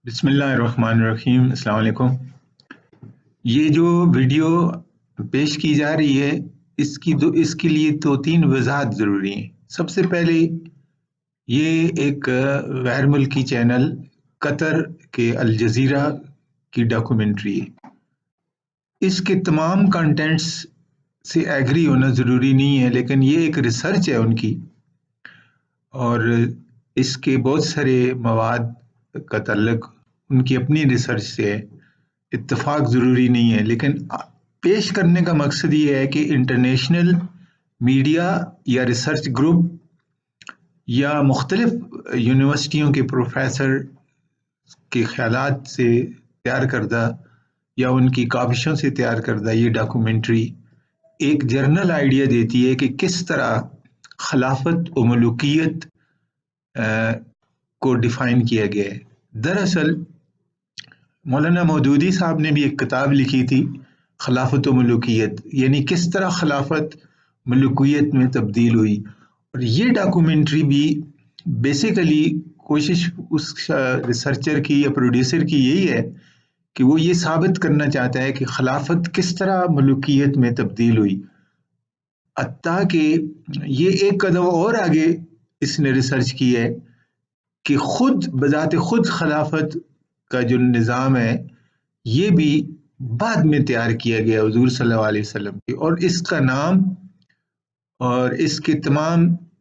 بسم اللہ الرحمن الرحیم. السلام علیکم. یہ جو ویڈیو پیش کی جا رہی ہے اس کے لیے دو تین وضاحت ضروری ہیں. سب سے پہلے یہ ایک غیر ملکی چینل قطر کے الجزیرہ کی ڈاکومنٹری ہے. اس کے تمام کنٹینٹس سے ایگری ہونا ضروری نہیں ہے، لیکن یہ ایک ریسرچ ہے ان کی، اور اس کے بہت سارے مواد کا تعلق ان کی اپنی ریسرچ سے ہے. اتفاق ضروری نہیں ہے، لیکن پیش کرنے کا مقصد یہ ہے کہ انٹرنیشنل میڈیا یا ریسرچ گروپ یا مختلف یونیورسٹیوں کے پروفیسر کے خیالات سے تیار کردہ یا ان کی کاوشوں سے تیار کردہ یہ ڈاکومنٹری ایک جرنل آئیڈیا دیتی ہے کہ کس طرح خلافت و ملوکیت کو ڈیفائن کیا گیا ہے. دراصل مولانا مودودی صاحب نے بھی ایک کتاب لکھی تھی خلافت و ملوکیت، یعنی کس طرح خلافت ملوکیت میں تبدیل ہوئی. اور یہ ڈاکومنٹری بھی بیسیکلی کوشش اس ریسرچر کی یا پروڈیوسر کی یہی ہے کہ وہ یہ ثابت کرنا چاہتا ہے کہ خلافت کس طرح ملوکیت میں تبدیل ہوئی. حتیٰ کہ یہ ایک قدم اور آگے اس نے ریسرچ کی ہے کہ خود بذات خود خلافت کا جو نظام ہے یہ بھی بعد میں تیار کیا گیا حضور صلی اللہ علیہ وسلم کی، اور اس کا نام اور اس کے تمام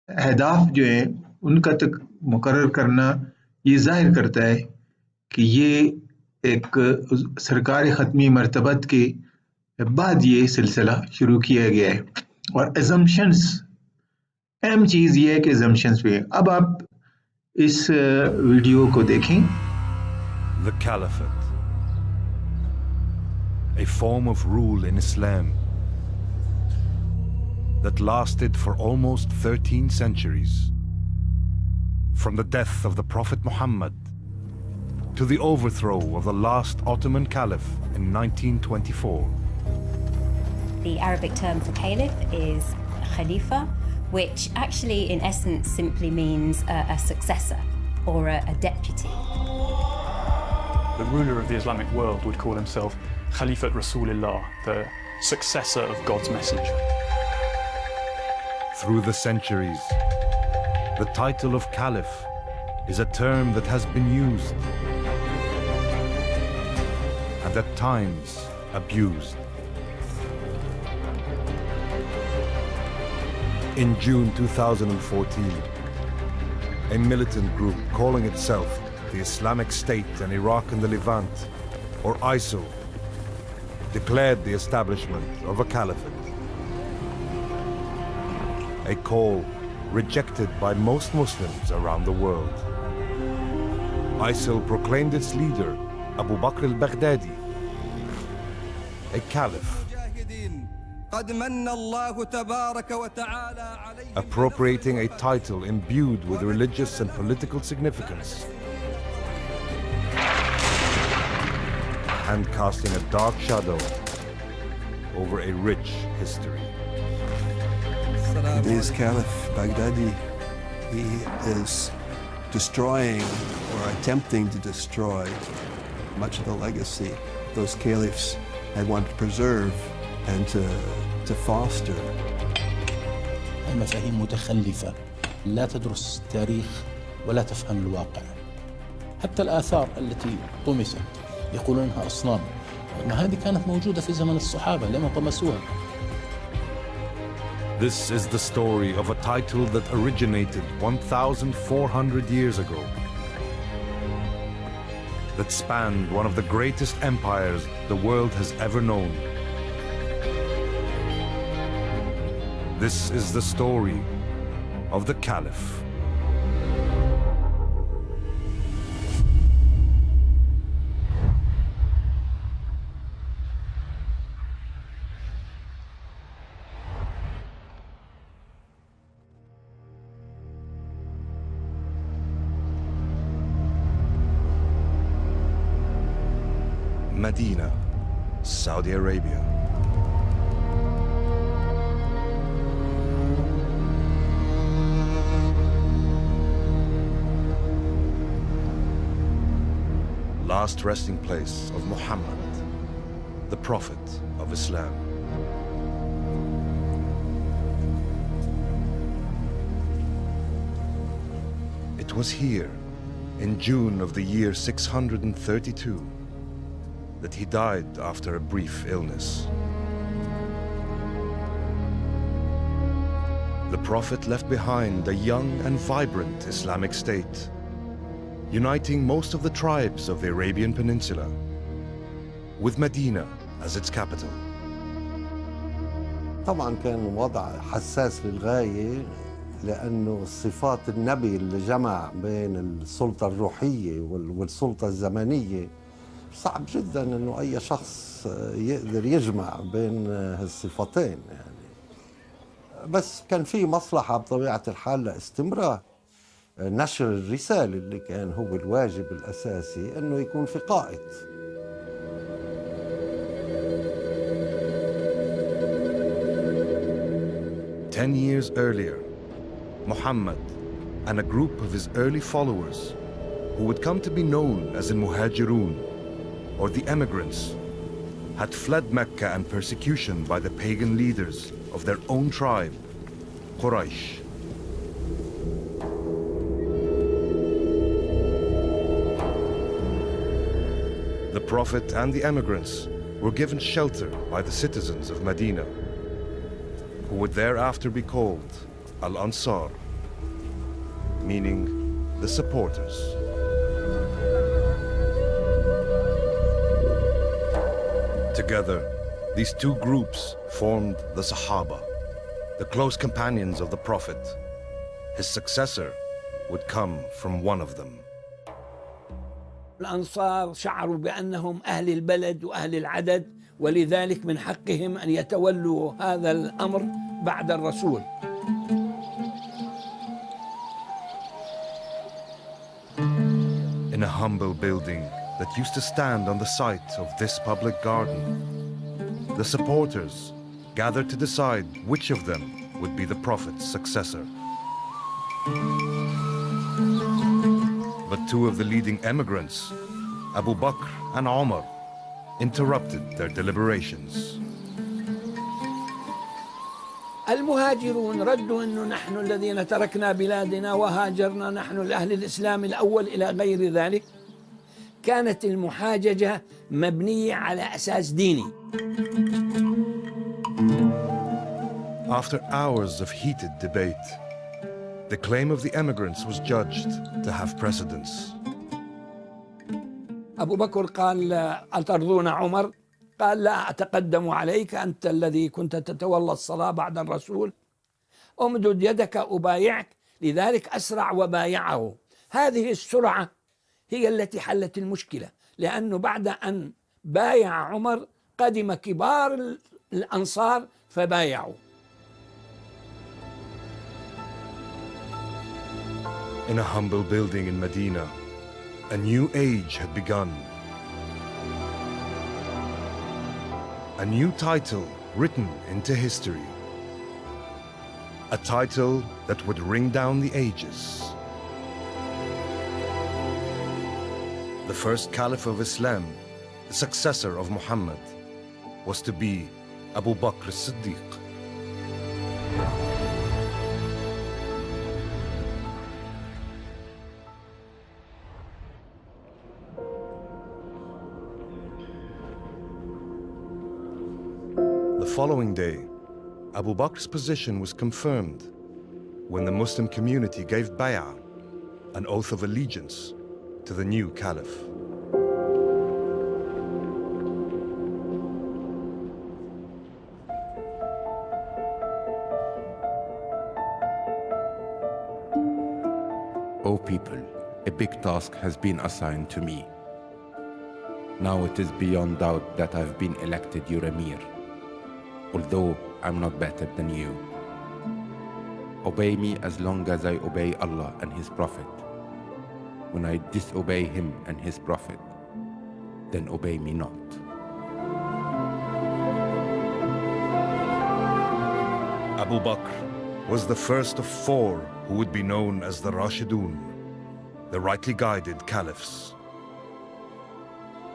اہداف جو ہیں ان کا تک مقرر کرنا یہ ظاہر کرتا ہے کہ یہ ایک سرکار ختمی مرتبت کے بعد یہ سلسلہ شروع کیا گیا ہے. اور ایزمپشنز، اہم چیز یہ ہے کہ ایزمپشنز پہ. اب آپ اس ویڈیو کو دیکھیں. The Khlafet, a form of rule in Islam that lasted for almost 13 centuries, from the death of the Prophet Muhammad to the overthrow of the last Ottoman Caliph in 1924. The Arabic term for caliph is Khalifa, which actually in essence simply means a successor or a deputy. The ruler of the Islamic world would call himself Khalifat Rasulillah, the successor of God's messenger. Through the centuries, the title of Caliph is a term that has been used and at times abused. In June 2014, a militant group calling itself the Islamic State in Iraq and the Levant, or ISIL, declared the establishment of a caliphate. A call rejected by most Muslims around the world. ISIL proclaimed its leader, Abu Bakr al-Baghdadi, a caliph, appropriating a title imbued with religious and political significance, and casting a dark shadow over a rich history. This Caliph Baghdadi, he is destroying or attempting to destroy much of the legacy those caliphs had wanted to preserve and to foster. المفاهيم متخلفة لا تدرس التاريخ ولا تفهم الواقع. حتى الآثار التي طمست يقولون انها اصنام، ما هذه كانت موجودة في زمن الصحابة لما طمسوها. This is the story of a title that originated 1,400 years ago, that spanned one of the greatest empires the world has ever known. This is the story of the Caliph. Medina, Saudi Arabia. last resting place of Muhammad, the Prophet of Islam. It was here, in June of the year 632, that he died after a brief illness. The Prophet left behind a young and vibrant Islamic state, uniting most of the tribes of the Arabian Peninsula, with Medina as its capital. طبعا كان وضع حساس للغاية، لأنه صفات النبي اللي جمع بين السلطة الروحية والسلطة الزمنية صعب جدا أنه أي شخص يقدر يجمع بين هالصفتين يعني. بس كان في مصلحة بطبيعة الحال لاستمرار نشر الرسالة اللي كان هو الواجب الأساسي، أنه يكون في قائد. Ten years earlier, Muhammad and a group of his early followers, who would come to be known as the Muhajirun, or the emigrants, had fled Mecca and persecution by the pagan leaders of their own tribe, Quraysh. The Prophet and the emigrants were given shelter by the citizens of Medina, who would thereafter be called Al-Ansar, meaning the supporters. Together, these two groups formed the Sahaba, the close companions of the Prophet. His successor would come from one of them. الأنصار شعروا بأنهم أهل البلد وأهل العدد، ولذلك من حقهم أن يتولوا هذا الأمر بعد الرسول. In a humble building that used to stand on the site of this public garden, the supporters gathered to decide which of them would be the Prophet's successor. But two of the leading emigrants, Abu Bakr and Umar, interrupted their deliberations. المهاجرون ردوا أنه نحن الذين تركنا بلادنا وهاجرنا، نحن الأهل الإسلام الأول إلى غير ذلك. كانت المحاججة مبنية على أساس ديني. After hours of heated debate, the claim of the emigrants was judged to have precedence. أبو بكر قال أترضون عمر؟ قال لا أتقدم عليك، أنت الذي كنت تتولى الصلاة بعد الرسول، أمدد يدك أبايعك. لذلك أسرع وبايعه. هذه السرعة هي التي حلت المشكلة، لأنه بعد أن بايع عمر قدم كبار الأنصار فبايعوا. In a humble building in Medina, a new age had begun. A new title written into history. A title that would ring down the ages. The first Caliph of Islam, the successor of Muhammad, was to be Abu Bakr as-Siddiq. The following day, Abu Bakr's position was confirmed when the Muslim community gave bay'ah, an oath of allegiance, to the new caliph. O people, a big task has been assigned to me. Now it is beyond doubt that I've been elected your emir, although I'm not better than you. Obey me as long as I obey Allah and His Prophet. When I disobey Him and His Prophet, then obey me not. Abu Bakr was the first of four who would be known as the Rashidun, the rightly guided caliphs.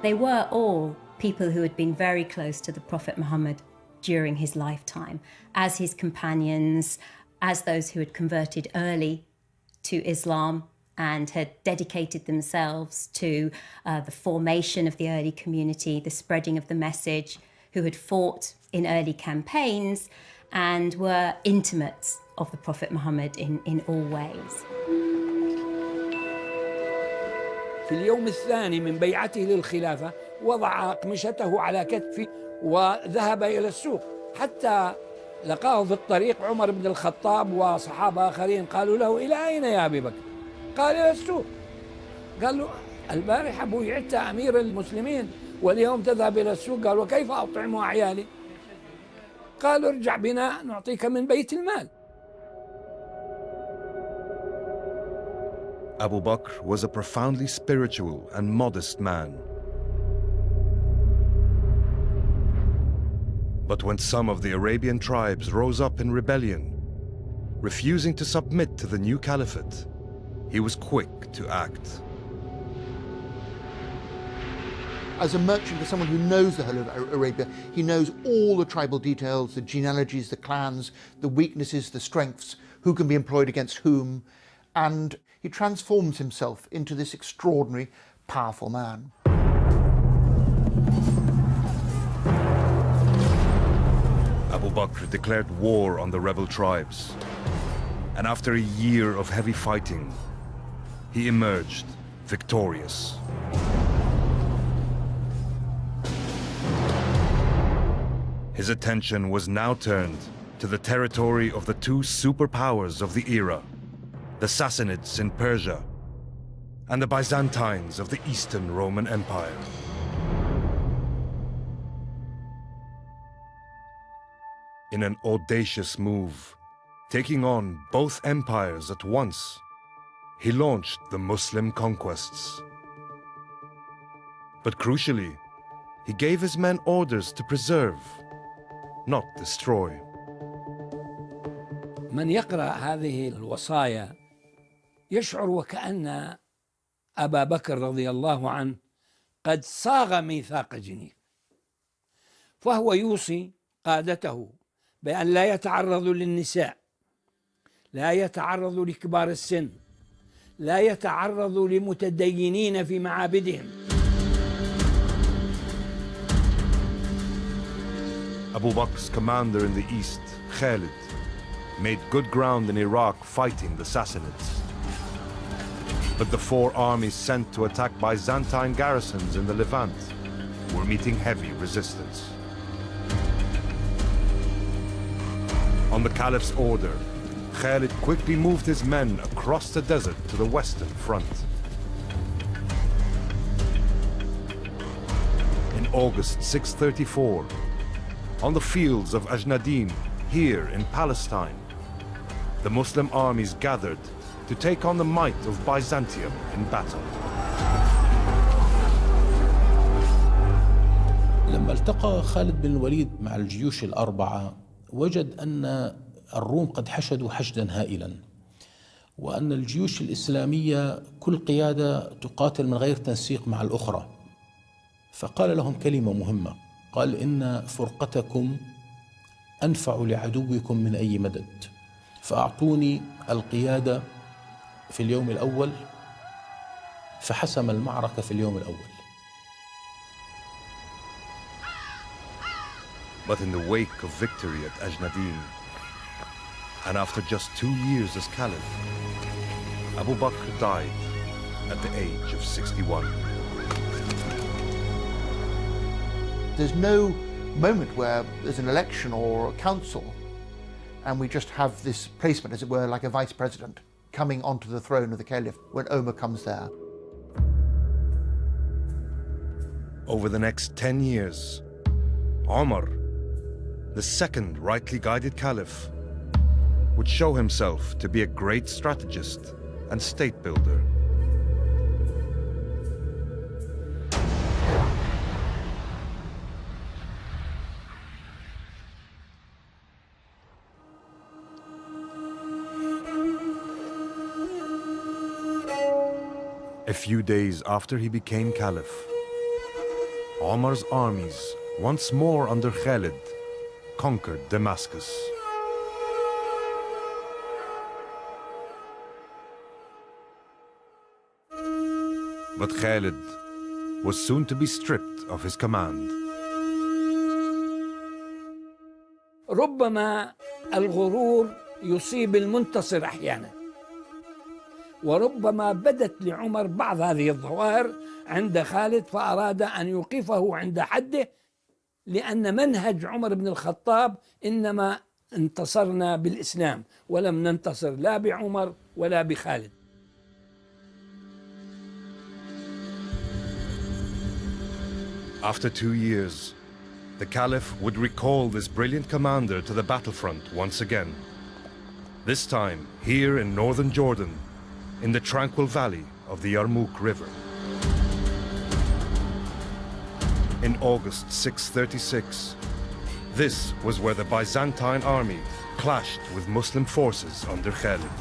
They were all people who had been very close to the Prophet Muhammad during his lifetime, as his companions, as those who had converted early to Islam and had dedicated themselves to the formation of the early community, the spreading of the message, who had fought in early campaigns and were intimates of the Prophet Muhammad in all ways. في اليوم الثاني من بيعته للخلافة وضع أقمشته على كتفه وذهب إلى السوق، حتى لقاه في الطريق عمر بن الخطاب وصحابة آخرين قالوا له: إلى أين يا أبي بكر؟ قال: إلى السوق. قال له: البارحة بويعت أمير المسلمين واليوم تذهب إلى السوق. قال: وكيف أطعم عيالي؟ قال: ارجع بنا نعطيك من بيت المال. Abu Bakr was a profoundly spiritual and modest man. But when some of the Arabian tribes rose up in rebellion, refusing to submit to the new caliphate, he was quick to act. As a merchant, as someone who knows the whole of Arabia, he knows all the tribal details, the genealogies, the clans, the weaknesses, the strengths, who can be employed against whom, and he transforms himself into this extraordinary, powerful man. Abu Bakr declared war on the rebel tribes, and after a year of heavy fighting, he emerged victorious. His attention was now turned to the territory of the two superpowers of the era, the Sassanids in Persia and the Byzantines of the Eastern Roman Empire. In an audacious move, taking on both empires at once, he launched the Muslim conquests. But crucially, he gave his men orders to preserve, not destroy. من يقرأ هذه الوصايا يشعر وكأن أبا بكر رضي الله عنه قد صاغ ميثاق جنيف، فهو يوصي قادته بأن لا يتعرضوا للنساء، لا يتعرضوا لكبار السن، لا يتعرضوا لمتدينين في معابدهم. Abu Bakr's commander in the east, Khalid, made good ground in Iraq fighting the Sassanids. But the four armies sent to attack Byzantine garrisons in the Levant were meeting heavy resistance. On the Caliph's order, Khalid quickly moved his men across the desert to the western front. In August 634, on the fields of Ajnadin, here in Palestine, the Muslim armies gathered to take on the might of Byzantium in battle. لما التقى خالد بن الوليد مع الجيوش الأربعة وجد أن الروم قد حشدوا حشدا هائلا، وأن الجيوش الإسلامية كل قيادة تقاتل من غير تنسيق مع الأخرى، فقال لهم كلمة مهمة، قال: إن فرقتكم أنفع لعدوكم من أي مدد، فأعطوني القيادة في اليوم الأول، فحسم المعركة في اليوم الأول. But in the wake of victory at Ajnadin, and after just 2 years as Caliph, Abu Bakr died at the age of 61. There's no moment where there's an election or a council and we just have this placement, as it were, like a vice president coming onto the throne of the Caliph when Omar comes there. Over the next 10 years, Omar, the second rightly guided Caliph, would show himself to be a great strategist and state builder. A few days after he became Caliph, Omar's armies, once more under Khalid, conquered Damascus. But Khalid was soon to be stripped of his command. ربما الغرور يصيب المنتصر أحيانا، وربما بدت لعمر بعض هذه الظواهر عند خالد فأراد أن يوقفه عند حده، لأن منهج عمر بن الخطاب إنما انتصرنا بالإسلام ولم ننتصر لا بعمر ولا بخالد. After 2 years, the Caliph would recall this brilliant commander to the battlefront once again. This time, here in northern Jordan, in the tranquil valley of the Yarmouk River. In August 636, this was where the Byzantine army clashed with Muslim forces under Khalid.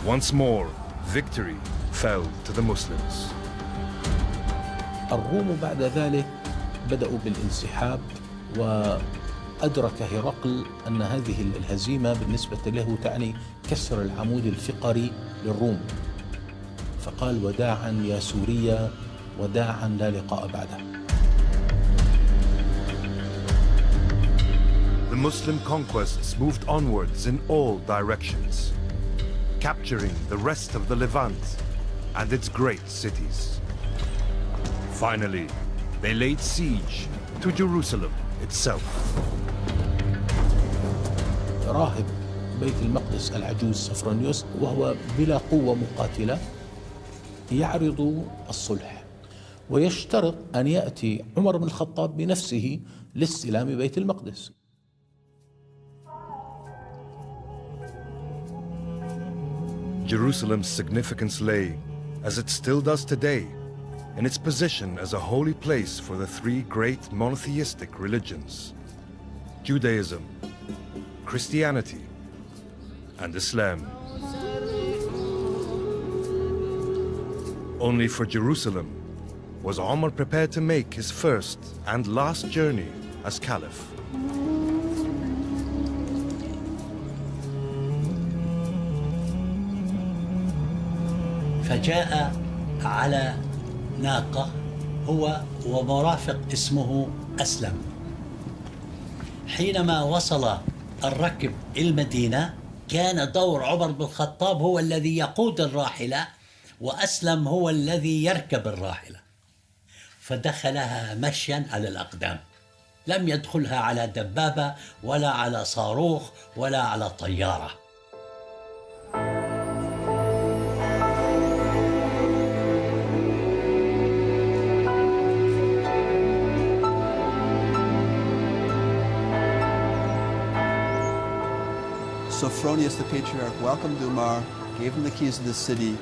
Once more, victory fell to the Muslims. الروم بعد ذلك بدأوا بالانسحاب، وأدرك هرقل أن هذه الهزيمة بالنسبة له تعني كسر العمود الفقري للروم، فقال وداعا يا سوريا، وداعا لا لقاء بعده. The Muslim conquests moved onwards in all directions, capturing the rest of the Levant and its great cities. Finally, they laid siege to Jerusalem itself. راهب بيت المقدس العجوز صفرانيوس وهو بلا قوة مقاتلة يعرض الصلح، ويشترط أن يأتي عمر بن الخطاب بنفسه لاستلام بيت المقدس. Jerusalem's significance lay, as it still does today, in its position as a holy place for the three great monotheistic religions: Judaism, Christianity, and Islam. Only for Jerusalem was Omar prepared to make his first and last journey as Caliph. فجاء على ناقة هو ومرافق اسمه أسلم. حينما وصل الركب المدينة كان دور عمر بن الخطاب هو الذي يقود الراحلة، وأسلم هو الذي يركب الراحلة، فدخلها مشيا على الأقدام، لم يدخلها على دبابة ولا على صاروخ ولا على طيارة. Sophronius the Patriarch welcomed Umar, gave him the keys of the city,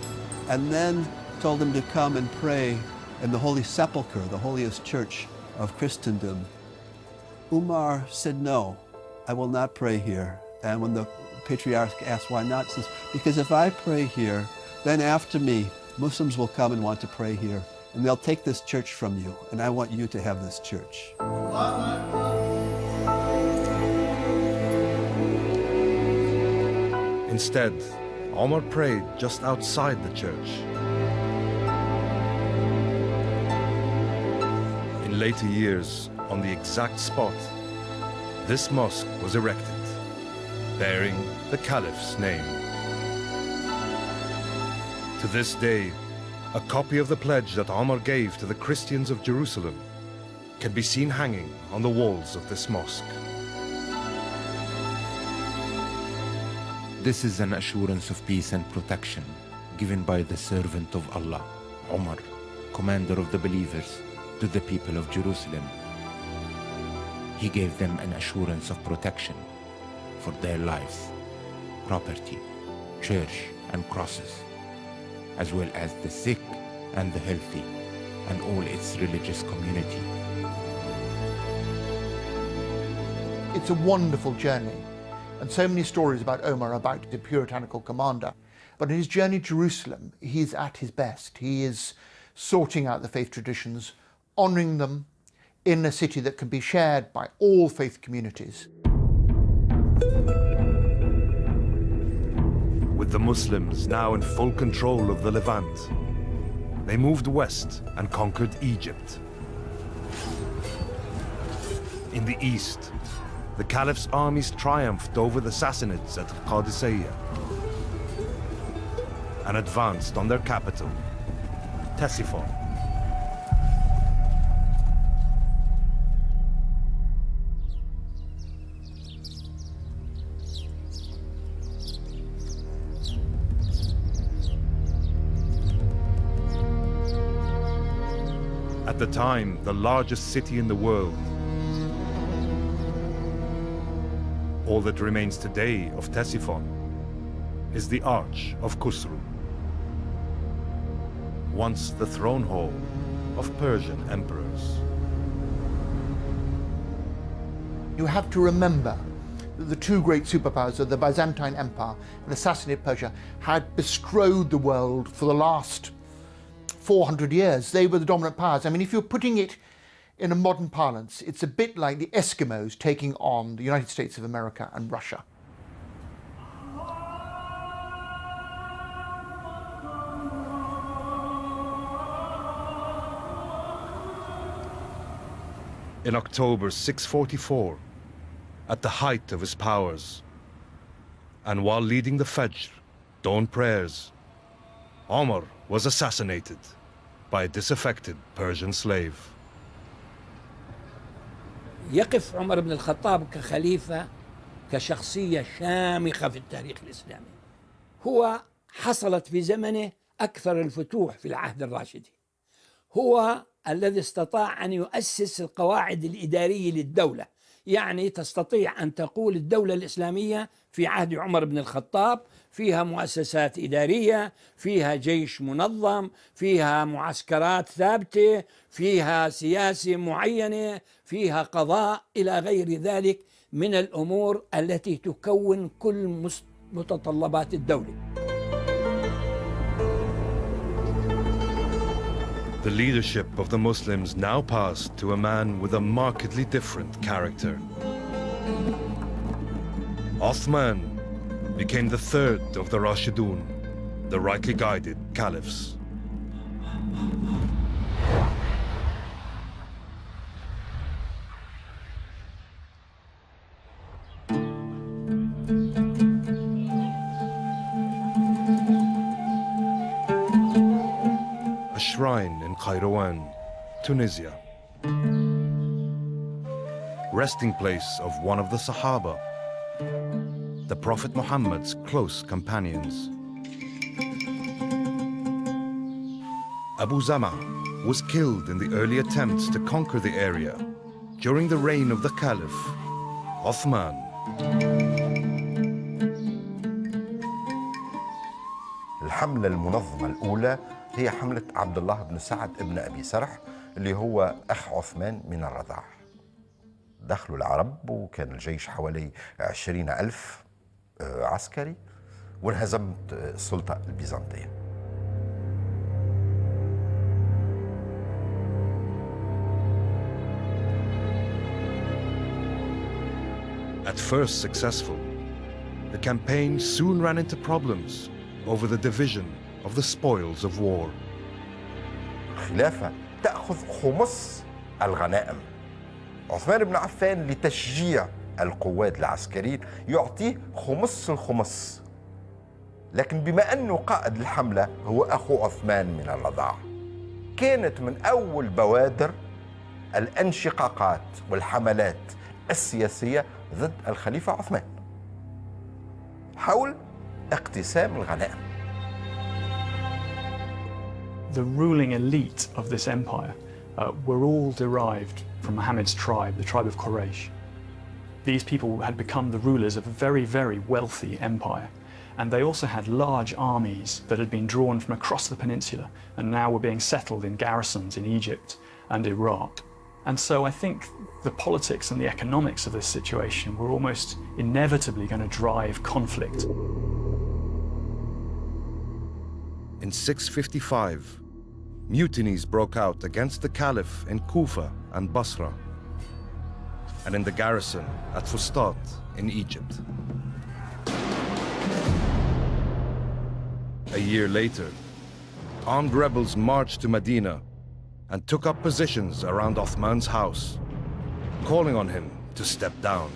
and then told him to come and pray in the Holy Sepulchre, the holiest church of Christendom. Umar said, "No, I will not pray here." And when the Patriarch asked why not, he says, "Because if I pray here, then after me, Muslims will come and want to pray here, and they'll take this church from you, and I want you to have this church." Instead, Omar prayed just outside the church. In later years, on the exact spot, this mosque was erected, bearing the Caliph's name. To this day, a copy of the pledge that Omar gave to the Christians of Jerusalem can be seen hanging on the walls of this mosque. This is an assurance of peace and protection given by the servant of Allah, Umar, commander of the believers, to the people of Jerusalem. He gave them an assurance of protection for their lives, property, church, and crosses, as well as the sick and the healthy, and all its religious community. It's a wonderful journey, and so many stories about Omar, about the puritanical commander. But in his journey to Jerusalem, he's at his best. He is sorting out the faith traditions, honouring them in a city that can be shared by all faith communities. With the Muslims now in full control of the Levant, they moved west and conquered Egypt. In the east, the Caliph's armies triumphed over the Sassanids at Qadisiyah and advanced on their capital, Ctesiphon. At the time, the largest city in the world. All that remains today of Ctesiphon is the Arch of Khusru, once the throne hall of Persian emperors. You have to remember that the two great superpowers of the Byzantine Empire and the Sassanid Persia had bestrode the world for the last 400 years. They were the dominant powers. I mean, if you're putting it in a modern parlance, it's a bit like the Eskimos taking on the United States of America and Russia. In October 644, at the height of his powers, and while leading the Fajr, dawn prayers, Omar was assassinated by a disaffected Persian slave. يقف عمر بن الخطاب كخليفة كشخصية شامخة في التاريخ الإسلامي. هو حصلت في زمنه أكثر الفتوح في العهد الراشدي. هو الذي استطاع أن يؤسس القواعد الإدارية للدولة. يعني تستطيع أن تقول الدولة الإسلامية في عهد عمر بن الخطاب فيها مؤسسات إدارية، فيها جيش منظم، فيها معسكرات ثابتة، فيها سياسة معينة، فيها قضاء إلى غير ذلك من الأمور التي تكون كل متطلبات الدولة. The leadership of the Muslims now passed to a man with a markedly different character. Uthman became the third of the Rashidun, the rightly guided caliphs. A shrine in Kairouan, Tunisia. Resting place of one of the Sahaba, the Prophet Muhammad's close companions. Abu Zama was killed in the early attempts to conquer the area during the reign of the Caliph, Uthman. الحملة المنظمة الأولى هي حملة عبد الله بن سعد ابن أبي سرح اللي هو أخ عثمان من الرضاع. دخلوا العرب وكان الجيش حوالي 20,000 عسكري وانهزمت السلطة البيزنطية. At first successful, the campaign soon ran into problems over the division of the spoils of war. الخلافة تأخذ خمس الغنائم. عثمان بن عفان لتشجيع القوات العسكرية يعطيه خمس الخمس. لكن بما أنه قائد الحملة هو أخو عثمان من الرضاعة، كانت من أول بوادر الانشقاقات والحملات السياسية ضد الخليفة عثمان حول اقتسام الغنائم. The ruling elite of this empire were all derived from Muhammad's tribe, the tribe of Quraysh. These people had become the rulers of a very, very wealthy empire. And they also had large armies that had been drawn from across the peninsula and now were being settled in garrisons in Egypt and Iraq. And so I think the politics and the economics of this situation were almost inevitably going to drive conflict. In 655, mutinies broke out against the Caliph in Kufa and Basra, and in the garrison at Fustat in Egypt. A year later, armed rebels marched to Medina and took up positions around Uthman's house, calling on him to step down.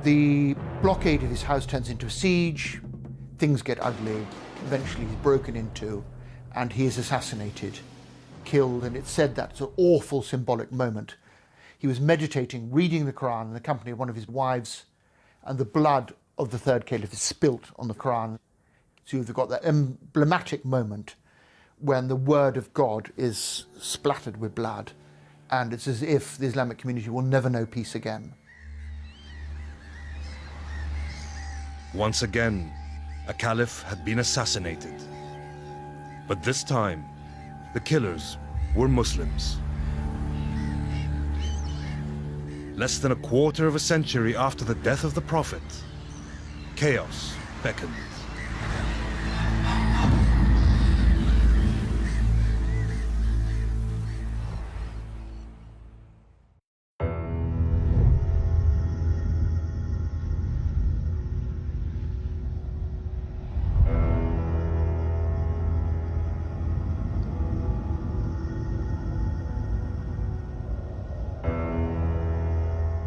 The blockade of his house turns into a siege, things get ugly, eventually he's broken into and he is assassinated, killed, and it's said that's an awful symbolic moment. He was meditating, reading the Quran in the company of one of his wives, and the blood of the third caliph is spilt on the Quran. So you've got that emblematic moment when the word of God is splattered with blood, and it's as if the Islamic community will never know peace again. Once again, a caliph had been assassinated. But this time, the killers were Muslims. Less than a quarter of a century after the death of the Prophet, chaos beckoned.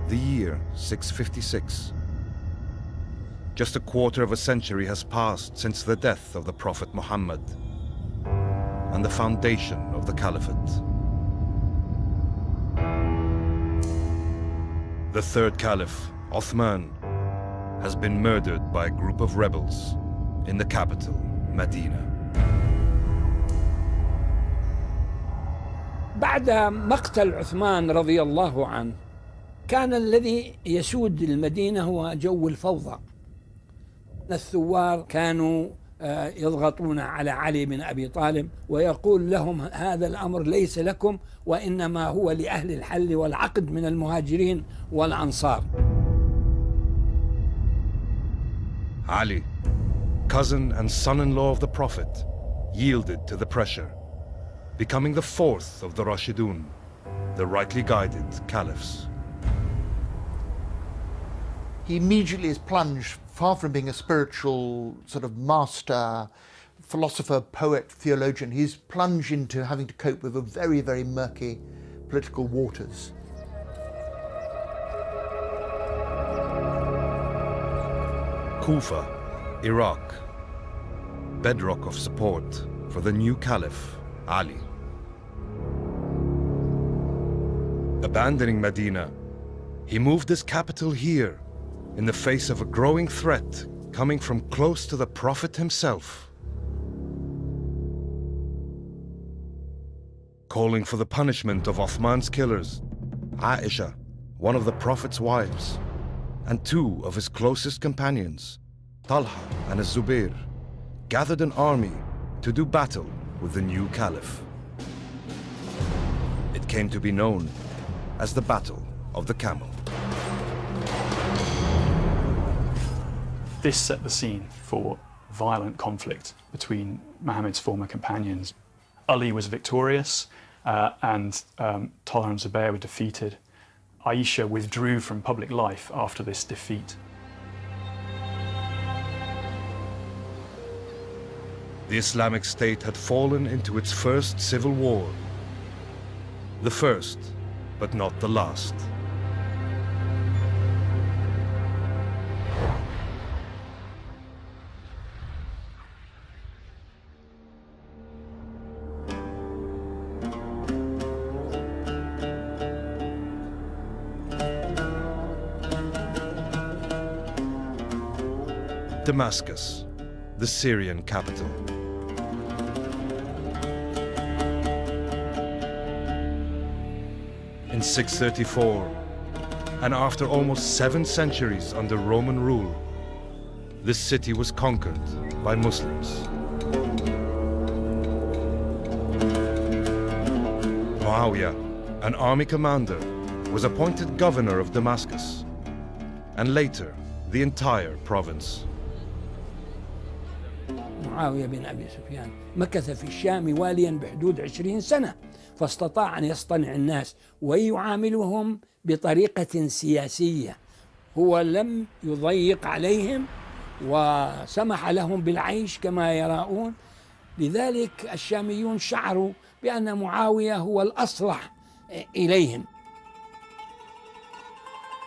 The year 656. Just a quarter of a century has passed since the death of the Prophet Muhammad and the foundation of the Caliphate. The third Caliph, Uthman, has been murdered by a group of rebels in the capital, Medina. بعد مقتل عثمان رضي الله عنه كان الذي يسود المدينة هو جو الفوضى. الثوار كانوا يضغطون على علي بن أبي طالب ويقول لهم هذا الأمر ليس لكم وإنما هو لأهل الحل والعقد من المهاجرين والأنصار. Ali, cousin and son-in-law of the Prophet, yielded to the pressure, becoming the fourth of the Rashidun, the rightly guided caliphs. He immediately is plunged, far from being a spiritual sort of master, philosopher, poet, theologian, he's plunged into having to cope with a very, very murky political waters. Kufa, Iraq, bedrock of support for the new caliph, Ali. Abandoning Medina, he moved his capital here in the face of a growing threat coming from close to the Prophet himself. Calling for the punishment of Uthman's killers, Aisha, one of the Prophet's wives, and two of his closest companions, Talha and Az-Zubair, gathered an army to do battle with the new caliph. It came to be known as the Battle of the Camel. This set the scene for violent conflict between Muhammad's former companions. Ali was victorious and Talha and Zubair were defeated. Aisha withdrew from public life after this defeat. The Islamic State had fallen into its first civil war. The first, but not the last. Damascus, the Syrian capital. In 634, and after almost 7 centuries under Roman rule, this city was conquered by Muslims. Muawiyah, an army commander, was appointed governor of Damascus, and later the entire province. معاوية بن أبي سفيان مكث في الشام واليا بحدود 20 سنة، فاستطاع أن يصطنع الناس ويعاملهم بطريقة سياسية. هو لم يضيق عليهم وسمح لهم بالعيش كما يراؤون، لذلك الشاميون شعروا بأن معاوية هو الأصلح إليهم.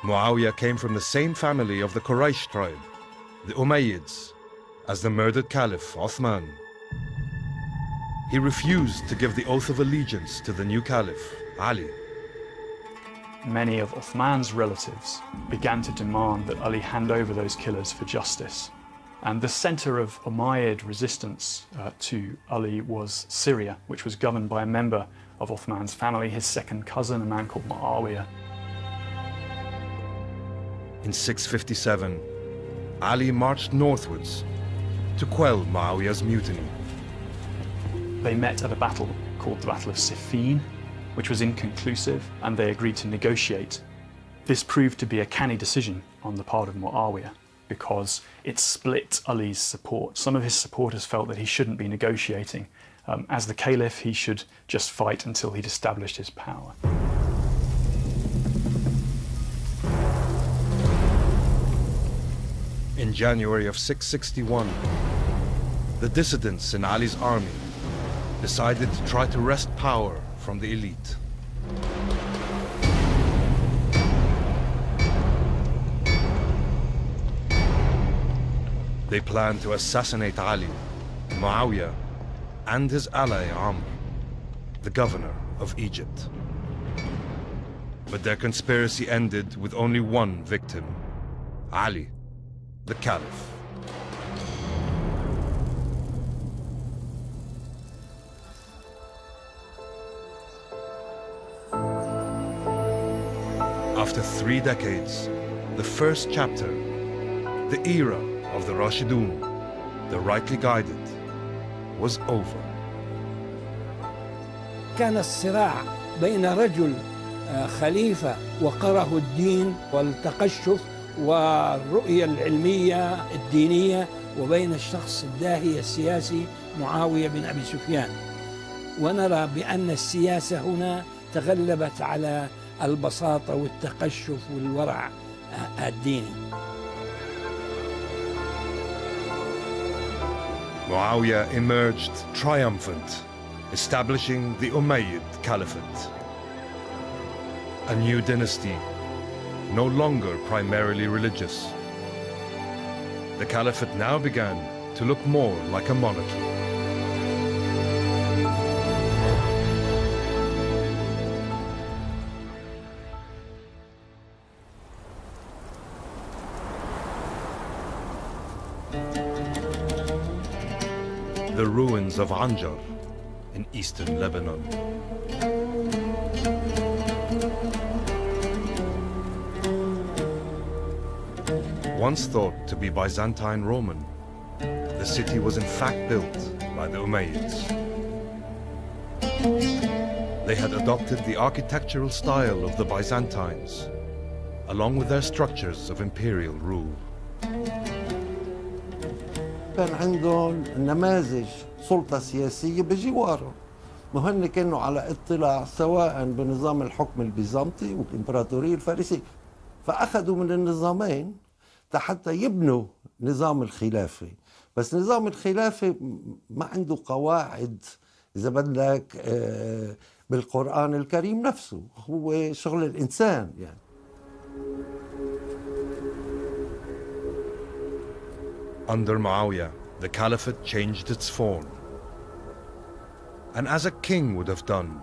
Muawiyah came from the same family of the Quraysh tribe, the Umayyads, as the murdered Caliph Uthman. He refused to give the oath of allegiance to the new Caliph, Ali. Many of Uthman's relatives began to demand that Ali hand over those killers for justice. And the center of Umayyad resistance to Ali was Syria, which was governed by a member of Uthman's family, his second cousin, a man called Muawiyah. In 657, Ali marched northwards to quell Muawiyah's mutiny. They met at a battle called the Battle of Siffin, which was inconclusive, and they agreed to negotiate. This proved to be a canny decision on the part of Muawiyah because it split Ali's support. Some of his supporters felt that he shouldn't be negotiating. As the caliph, he should just fight until he'd established his power. In January of 661, the dissidents in Ali's army decided to try to wrest power from the elite. They planned to assassinate Ali, Muawiyah, and his ally Amr, the governor of Egypt. But their conspiracy ended with only one victim, Ali, the Caliph. After 3 decades, the first chapter, the era of the Rashidun, the rightly guided, was over. كان الصراع بين رجل خليفة وقره الدين والتقشف والرؤية العلمية الدينية، وبين الشخص الداهية السياسي معاوية بن أبي سفيان. ونرى بأن السياسة هنا تغلبت على البساطة والتقشف والورع الديني. Muawiyah emerged triumphant, establishing the Umayyad Caliphate, a new dynasty, no longer primarily religious. The Caliphate now began to look more like a monarchy. The ruins of Anjar in eastern Lebanon. Once thought to be Byzantine Roman, the city was in fact built by the Umayyads. They had adopted the architectural style of the Byzantines, along with their structures of imperial rule. كان عندهم نماذج سلطة سياسية بجوارهم، وهن كانوا على اطلاع سواء بنظام الحكم البيزنطي والإمبراطورية الفارسية، فأخذوا من النظامين حتى يبنوا نظام الخلافة. بس نظام الخلافة ما عنده قواعد إذا بدك بالقرآن الكريم نفسه، هو شغل الإنسان يعني. Under Muawiyah, the Caliphate changed its form. And as a king would have done,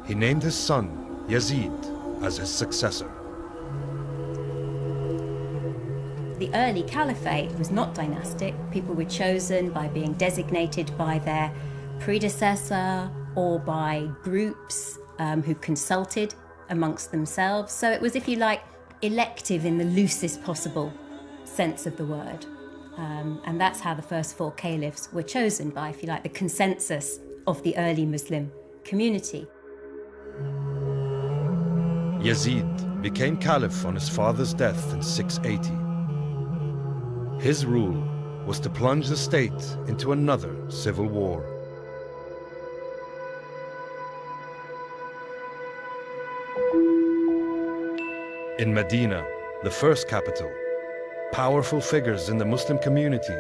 he named his son Yazid as his successor. The early caliphate was not dynastic. People were chosen by being designated by their predecessor or by groups who consulted amongst themselves. So it was, if you like, elective in the loosest possible sense of the word. And that's how the first 4 caliphs were chosen by, if you like, the consensus of the early Muslim community. Yazid became caliph on his father's death in 680. His rule was to plunge the state into another civil war. In Medina, the first capital, powerful figures in the Muslim community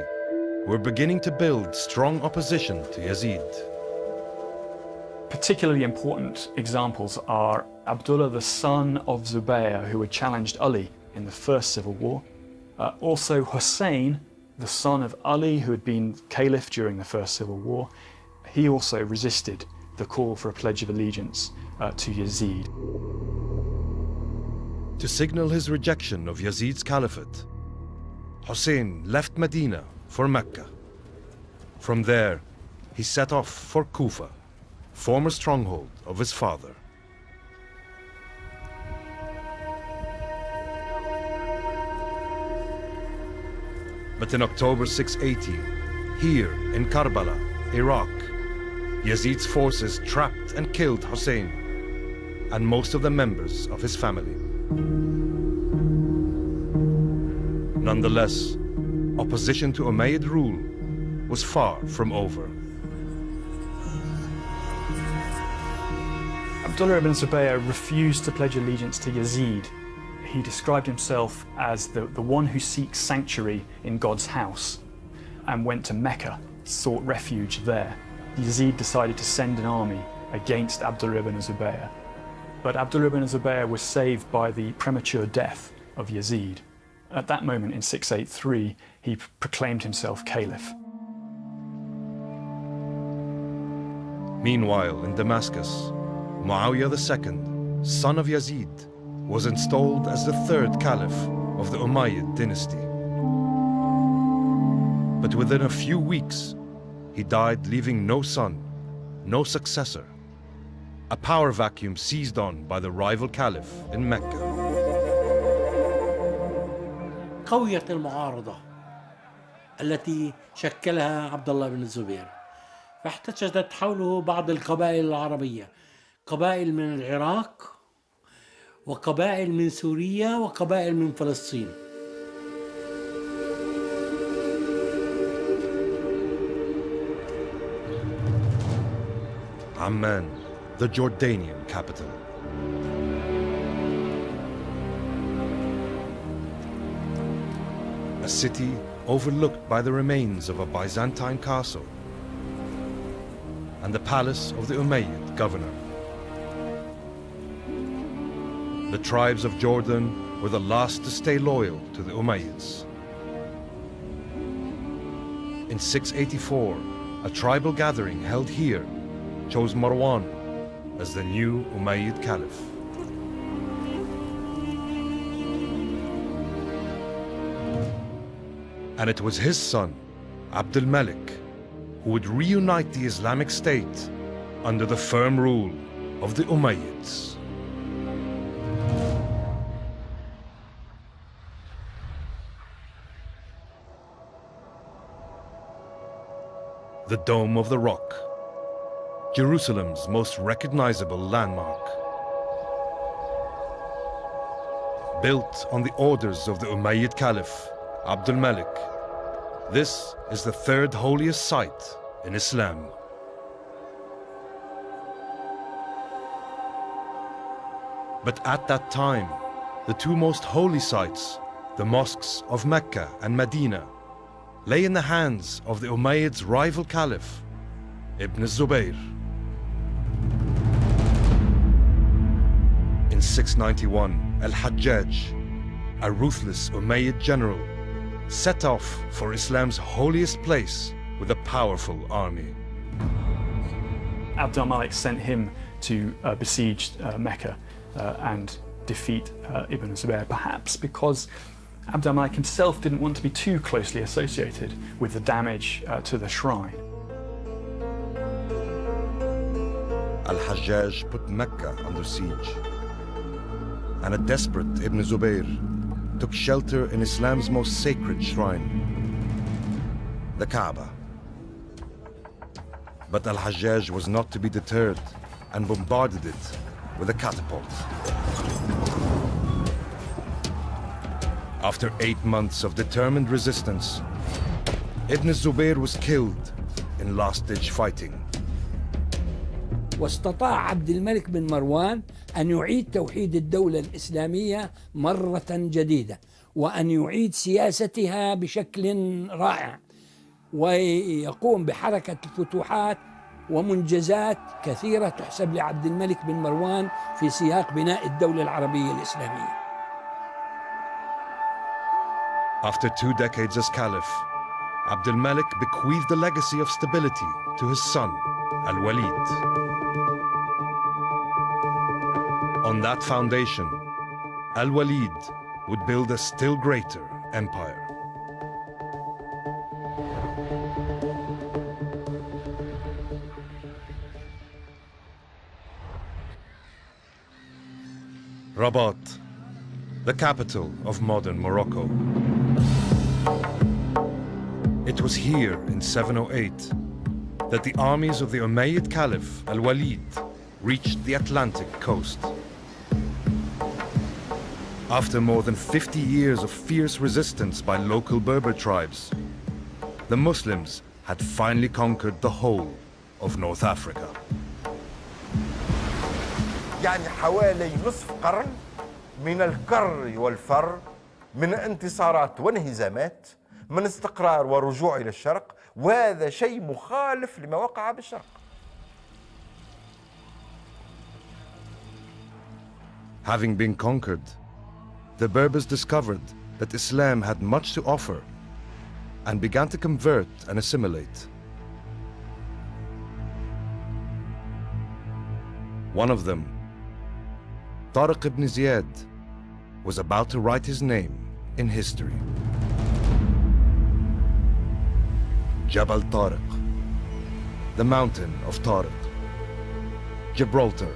were beginning to build strong opposition to Yazid. Particularly important examples are Abdullah, the son of Zubayr, who had challenged Ali in the first civil war. Also Hussein, the son of Ali, who had been caliph during the first civil war. He also resisted the call for a pledge of allegiance to Yazid. To signal his rejection of Yazid's caliphate, Hussein left Medina for Mecca. From there, he set off for Kufa, former stronghold of his father. But in October 680, here in Karbala, Iraq, Yazid's forces trapped and killed Hussein and most of the members of his family. Nonetheless, opposition to Umayyad rule was far from over. Abdullah ibn Zubayr refused to pledge allegiance to Yazid. He described himself as the one who seeks sanctuary in God's house and went to Mecca, sought refuge there. Yazid decided to send an army against Abdullah ibn Zubayr. But Abdullah ibn Zubayr was saved by the premature death of Yazid. At that moment in 683, he proclaimed himself caliph. Meanwhile, in Damascus, Muawiyah II, son of Yazid, was installed as the third caliph of the Umayyad dynasty. But within a few weeks, he died leaving no son, no successor. A power vacuum seized on by the rival caliph in Mecca. قويت المعارضة التي شكلها عبد الله بن الزبير، فاحتشدت حوله بعض القبائل العربية، قبائل من العراق وقبائل من سوريا وقبائل من فلسطين. Amman, the Jordanian capital. A city overlooked by the remains of a Byzantine castle and the palace of the Umayyad governor. The tribes of Jordan were the last to stay loyal to the Umayyads. In 684, a tribal gathering held here chose Marwan as the new Umayyad caliph. And it was his son, Abd al-Malik, who would reunite the Islamic State under the firm rule of the Umayyads. The Dome of the Rock, Jerusalem's most recognizable landmark. Built on the orders of the Umayyad Caliph, Abd al-Malik, this is the third holiest site in Islam. But at that time, the two most holy sites, the mosques of Mecca and Medina, lay in the hands of the Umayyads' rival caliph, Ibn Zubayr. In 691, al-Hajjaj, a ruthless Umayyad general, set off for Islam's holiest place with a powerful army. Abd al-Malik sent him to besiege Mecca and defeat Ibn Zubayr, perhaps because Abd al-Malik himself didn't want to be too closely associated with the damage to the shrine. Al-Hajjaj put Mecca under siege, and a desperate Ibn Zubayr took shelter in Islam's most sacred shrine, the Kaaba. But Al-Hajjaj was not to be deterred and bombarded it with a catapult. After 8 months of determined resistance, Ibn Zubayr was killed in last-ditch fighting. واستطاع عبد الملك بن مروان أن يعيد توحيد الدولة الإسلامية مرة جديدة وأن يعيد سياستها بشكل رائع ويقوم بحركة الفتوحات ومنجزات كثيرة تحسب لعبد الملك بن مروان في سياق بناء الدولة العربية الإسلامية. After 2 decades as caliph, Abd al-Malik bequeathed a legacy of stability to his son, Al-Walid. On that foundation, Al-Walid would build a still greater empire. Rabat, the capital of modern Morocco. It was here in 708 that the armies of the Umayyad Caliph Al-Walid reached the Atlantic coast. After more than 50 years of fierce resistance by local Berber tribes, the Muslims had finally conquered the whole of North Africa. يعني حوالي نصف قرن من الكر والفر، من انتصارات وانهزامات، من استقرار ورجوع إلى الشرق، وهذا شيء مخالف لما وقع بالشرق. Having been conquered, the Berbers discovered that Islam had much to offer and began to convert and assimilate. One of them, Tariq ibn Ziyad, was about to write his name in history. Jabal Tariq, the mountain of Tariq, Gibraltar,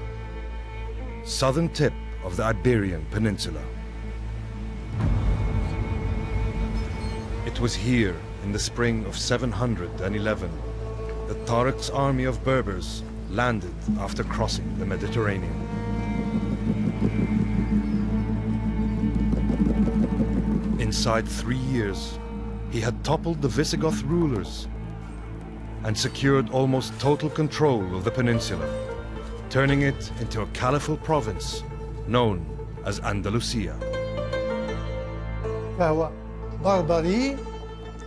southern tip of the Iberian Peninsula. It was here in the spring of 711 that Tariq's army of Berbers landed after crossing the Mediterranean. Inside 3 years, he had toppled the Visigoth rulers and secured almost total control of the peninsula, turning it into a caliphal province known as Andalusia. فهو بربري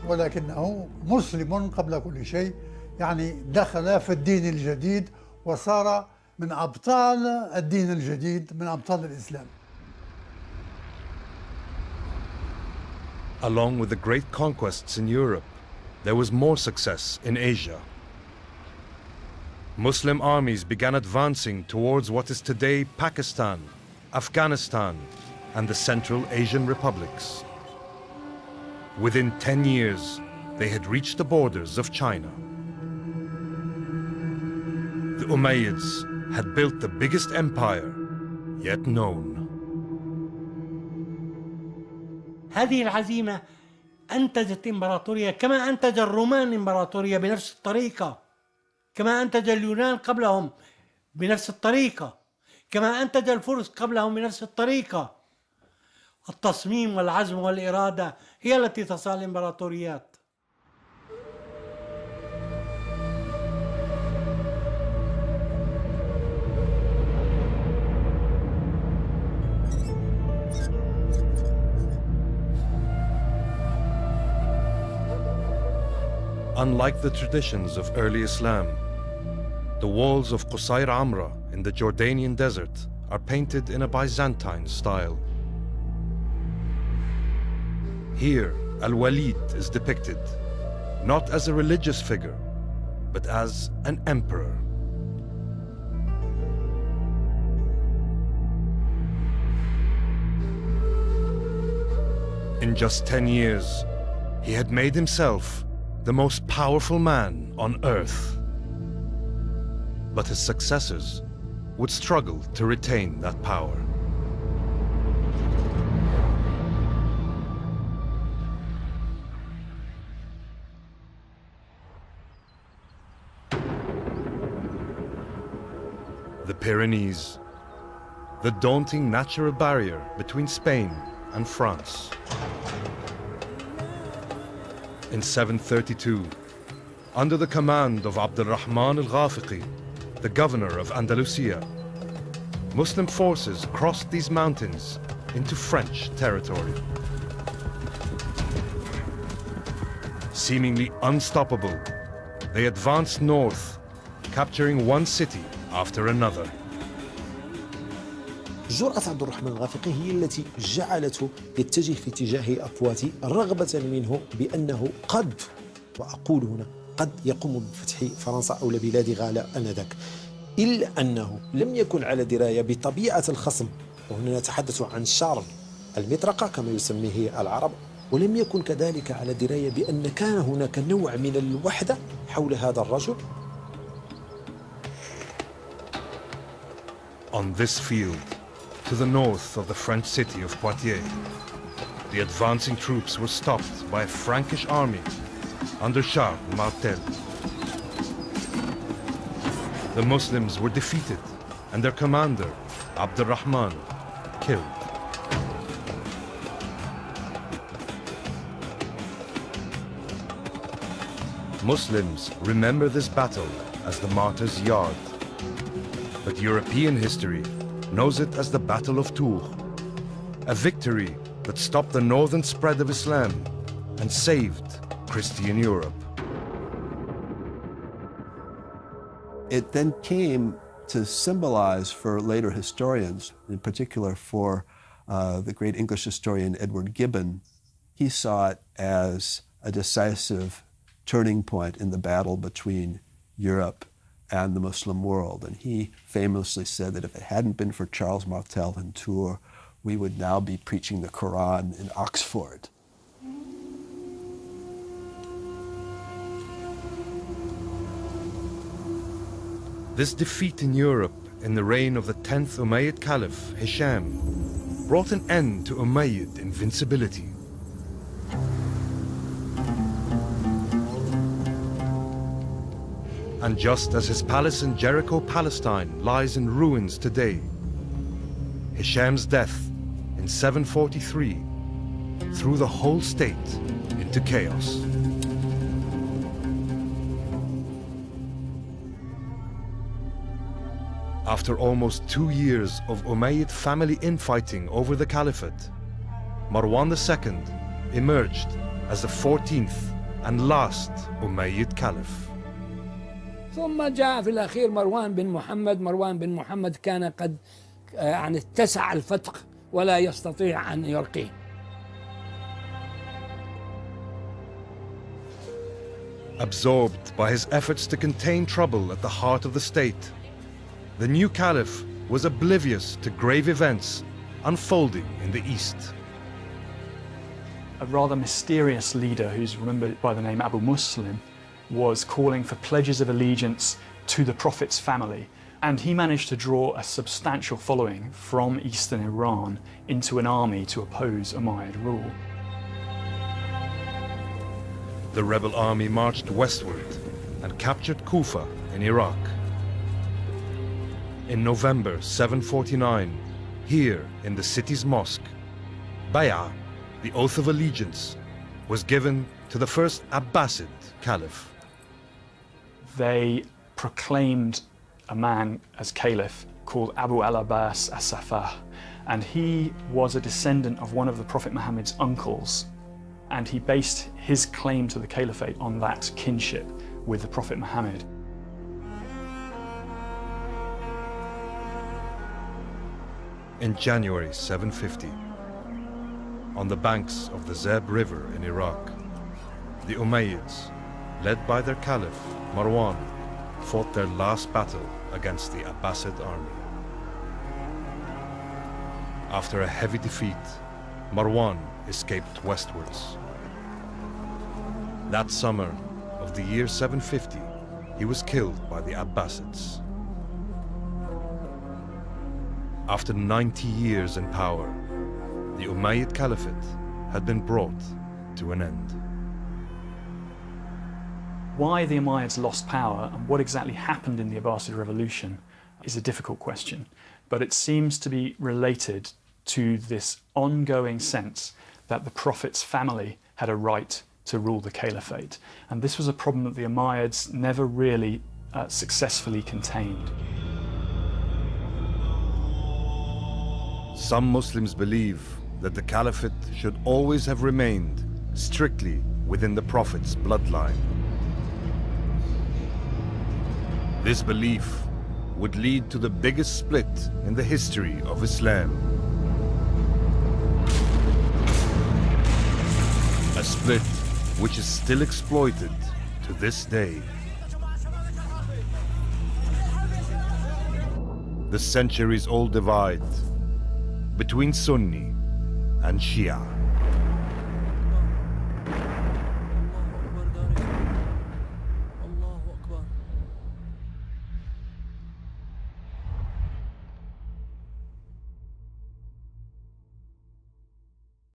ولكنه مسلم قبل كل شيء، يعني دخل في الدين الجديد وصار من أبطال الدين الجديد، من أبطال الإسلام. Along with the great conquests in Europe, there was more success in Asia. Muslim armies began advancing towards what is today Pakistan, Afghanistan, and the Central Asian republics. Within 10 years, they had reached the borders of China. The Umayyads had built the biggest empire yet known. هذه العزيمة أنتجت إمبراطورية كما أنتج الرومان إمبراطورية بنفس الطريقة، كما أنتج اليونان قبلهم بنفس الطريقة، كما أنتج الفرس قبلهم بنفس الطريقة. التصميم والعزم والإرادة هي التي تصنع الإمبراطوريات. Unlike the traditions of early Islam, the walls of Qusayr Amra in the Jordanian desert are painted in a Byzantine style. Here, Al-Walid is depicted not as a religious figure, but as an emperor. In just 10 years, he had made himself the most powerful man on earth. But his successors would struggle to retain that power. The Pyrenees, the daunting natural barrier between Spain and France. In 732, under the command of Abd al-Rahman al-Ghafiqi, the governor of Andalusia, Muslim forces crossed these mountains into French territory. Seemingly unstoppable, they advanced north, capturing one city after another. جرأة عبد الرحمن الغافقي هي التي جعلته يتجه في اتجاه أبواتي رغبة منه بأنه قد، وأقول هنا قد، يقوم بفتح فرنسا أو بلاد غالا آنذاك، إلا أنه لم يكن على دراية بطبيعة الخصم، وهنا نتحدث عن شارل المطرقة كما يسميه العرب، ولم يكن كذلك على دراية بأن كان هناك نوع من الوحدة حول هذا الرجل. On this field, to the north of the French city of Poitiers, the advancing troops were stopped by a Frankish army under Charles Martel. The Muslims were defeated and their commander, Abd al-Rahman, killed. Muslims remember this battle as the Martyrs' Yard, but European history knows it as the Battle of Tours, a victory that stopped the northern spread of Islam and saved Christian Europe. It then came to symbolize for later historians, in particular for the great English historian Edward Gibbon. He saw it as a decisive turning point in the battle between Europe and the Muslim world. And he famously said that if it hadn't been for Charles Martel in Tours, we would now be preaching the Quran in Oxford. This defeat in Europe in the reign of the 10th Umayyad Caliph, Hisham, brought an end to Umayyad invincibility. And just as his palace in Jericho, Palestine, lies in ruins today, Hisham's death in 743 threw the whole state into chaos. After almost 2 years of Umayyad family infighting over the Caliphate, Marwan II emerged as the 14th and last Umayyad Caliph. ثم جاء في الأخير مروان بن محمد كان قد يعني اتسع الفتق ولا يستطيع أن يلقيه. Absorbed by his efforts to contain trouble at the heart of the state, the new caliph was oblivious to grave events unfolding in the east. A rather mysterious leader who's remembered by the name Abu Muslim was calling for pledges of allegiance to the Prophet's family, and he managed to draw a substantial following from eastern Iran into an army to oppose Umayyad rule. The rebel army marched westward and captured Kufa in Iraq. In November 749, here in the city's mosque, Bay'ah, the oath of allegiance, was given to the first Abbasid caliph. They proclaimed a man as caliph called Abu al-Abbas as-Safah, and he was a descendant of one of the Prophet Muhammad's uncles, and he based his claim to the caliphate on that kinship with the Prophet Muhammad. In January 750, on the banks of the Zeb River in Iraq, the Umayyads, led by their caliph Marwan, fought their last battle against the Abbasid army. After a heavy defeat, Marwan escaped westwards. That summer of the year 750, he was killed by the Abbasids. After 90 years in power, the Umayyad Caliphate had been brought to an end. Why the Umayyads lost power and what exactly happened in the Abbasid revolution is a difficult question, but it seems to be related to this ongoing sense that the Prophet's family had a right to rule the Khlafet. And this was a problem that the Umayyads never really successfully contained. Some Muslims believe that the Caliphate should always have remained strictly within the Prophet's bloodline. This belief would lead to the biggest split in the history of Islam. A split which is still exploited to this day. The centuries-old divide between Sunni and Shia.